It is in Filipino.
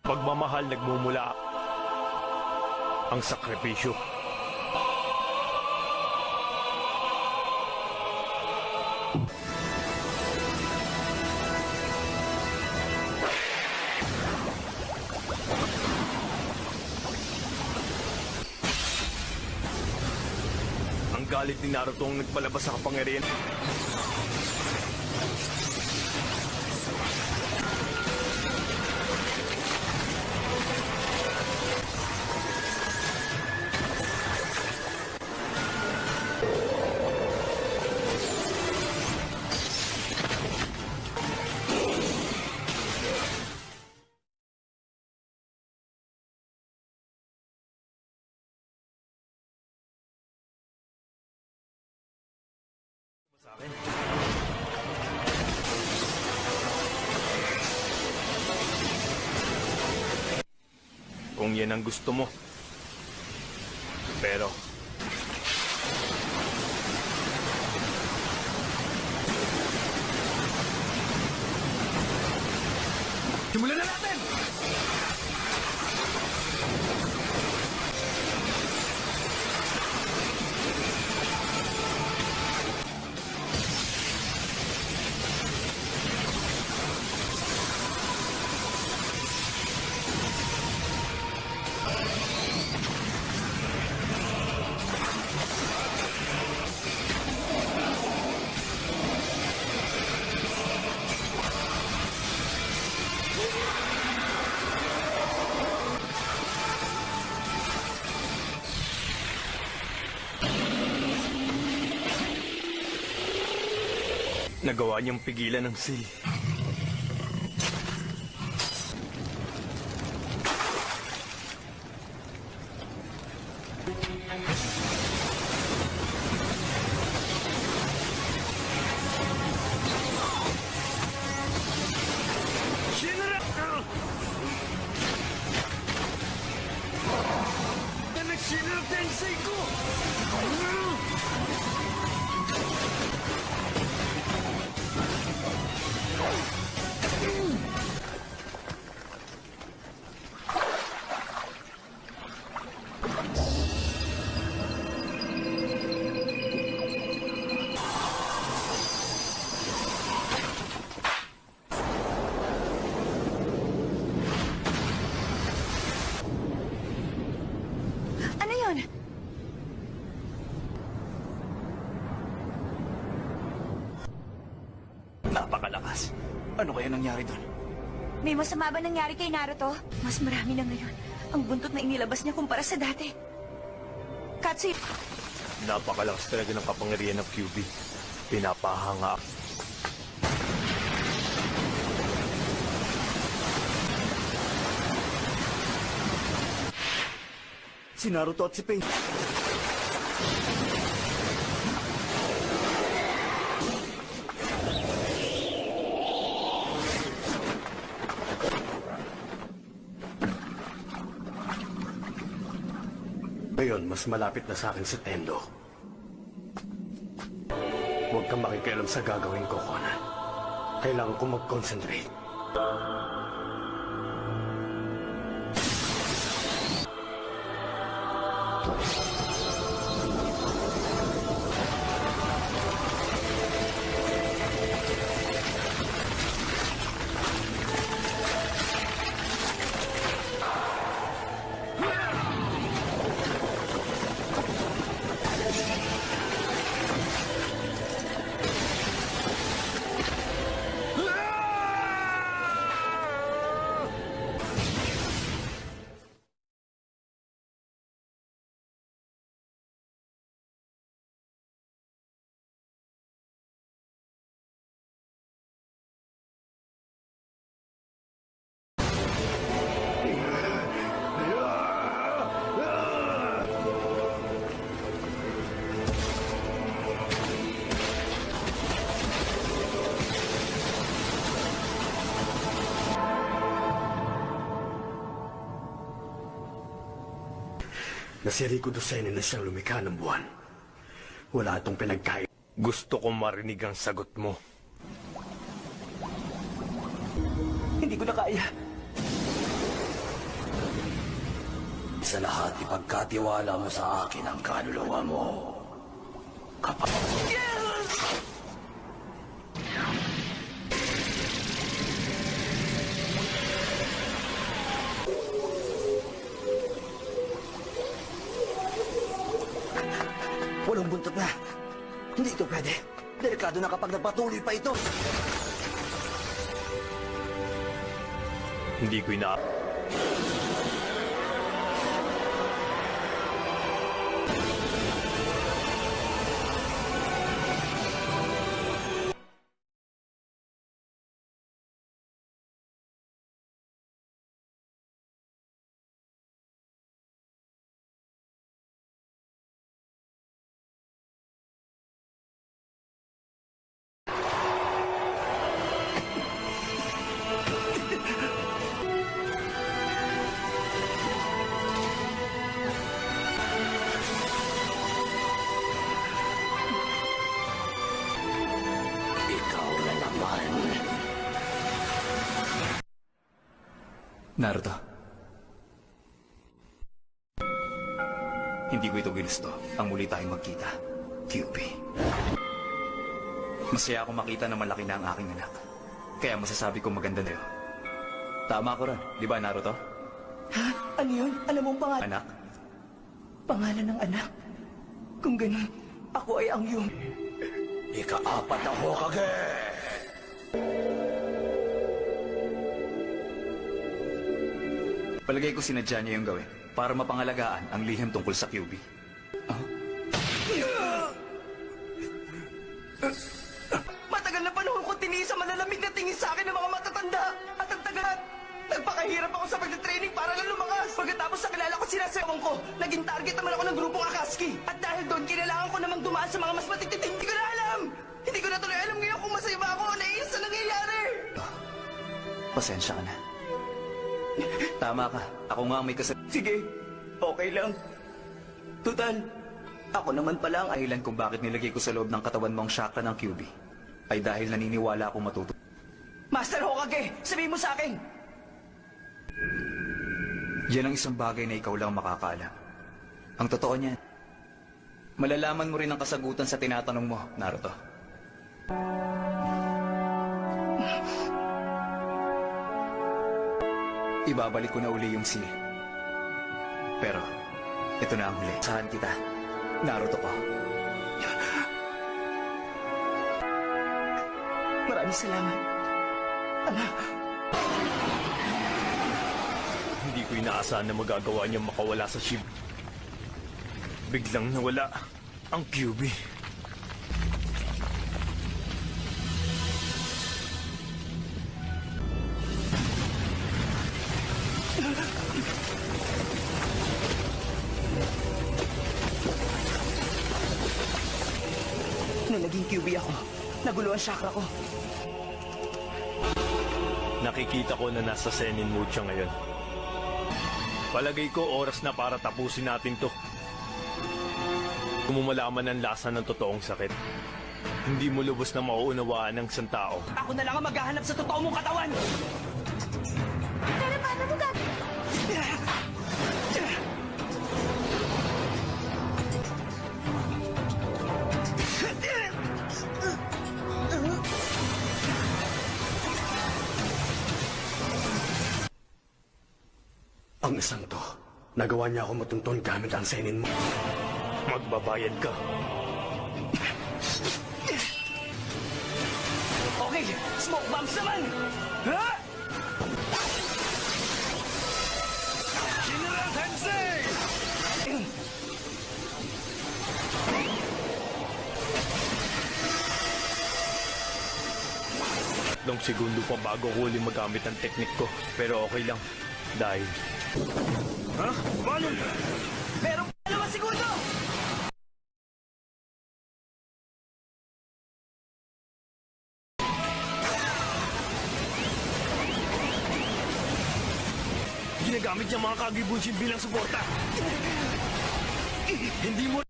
Pagmamahal nagmumula ang sakripisyo. Ang galit ni Naruto ang nagpalabas sa kapangyarihan. Kung yan ang gusto mo. Pero simulan na natin! Nagawa niyang pigilan ng Seal. Shinra! Nag-Shinra Tensei ko! Ano yun? Napakalakas. Ano kaya nangyari doon? May masama ba nangyari kay Naruto? Mas marami na ngayon ang buntot na inilabas niya kumpara sa dati. Katsuy, Napakalakas talaga ng kapangyarihan ng QB. Pinapahanga. Si Naruto at si Pain. Ngayon, mas malapit na sa akin si Tendo. Huwag kang makikialam sa gagawin ko, Conan. Kailangan ko mag-concentrate. Na si Riku Dosene na siyang lumikha ng buwan. Wala itong pinagkait. Gusto kong marinig ang sagot mo. Hindi ko na kaya. sa lahat, ipagkatiwala mo sa akin ang kaluluwa mo. Kapag... Walang buntot na. Hindi ito pwede. Delikado na kapag nagpatuloy pa ito. Hindi ko ina... Ikaw na naman. Naruto. Hindi ko ito ginusto ang muli tayong magkita, QB. Masaya akong makita na malaki na ang aking anak. Kaya masasabi ko maganda na yun. Tama ko ron, di ba Naruto? Ha? Ano yun? Alam mo ang pangalan? Anak? Pangalan ng anak? Kung ganun, ako ay ang iyong... Ika-apat na Hokage! Palagay ko sinadya niya yung gawin para mapangalagaan ang lihim tungkol sa QB. Matagal na panahon ko tiniis sa malalamig na tingin sa akin ng mga matatanda. At ang tagal, nagpakahirap ako sa pagtitraining para lang lumakas. Pagkatapos sa kilala ko sinasawang ko, naging target naman ako ng grupong Akatsuki. At dahil doon, kinailangan ko namang dumaan sa mga mas matititing. Hindi ko na alam! Hindi ko na tuloy alam ngayon kung masaya ba ako o naiis sa nangyayari. Pasensya ka na. Tama ka. Ako nga ang may kasalanan. Sige, okay lang. Tutal, ako naman pala ang... Dahilan kung bakit nilagay ko sa loob ng katawan mo ang chakra ng QB ay dahil naniniwala akong matuto. Master Hokage, sabihin mo sa akin! Yan ang isang bagay na ikaw lang makakaalam. Ang totoo niyan, malalaman mo rin ang kasagutan sa tinatanong mo, Naruto. Ibabalik ko na uli yung seal. Pero, ito na ang huli. Saan kita, Naruto ko. Maraming salamat. Anak, Hindi ko inaasahan na magagawa niyang makawala sa ship. Biglang nawala ang QB. nung naging QB ako, nagulo ang chakra ko. Nakikita ko na nasa Senin mood siya ngayon. Palagay ko oras na para tapusin natin to. Kung mo malaman ang lasa ng totoong sakit, hindi mo lubos na mauunawaan ng isang tao. Ako na lang ang maghahanap sa totoo mong katawan! Pero paano mo gagawin? Ang isang to, nagawa niya ako matunton gamit ang senin mo. Magbabayad ka. Okay, smoke bombs naman! Ha? General Tensei! Tatlong segundo pa bago ko huli magamit ang teknik ko. Pero okay lang. Dahil... Ha? Paano? Meron pa 2 segundo! Ginagamit niya mga Kage Bunshin bilang suporta. Hindi mo...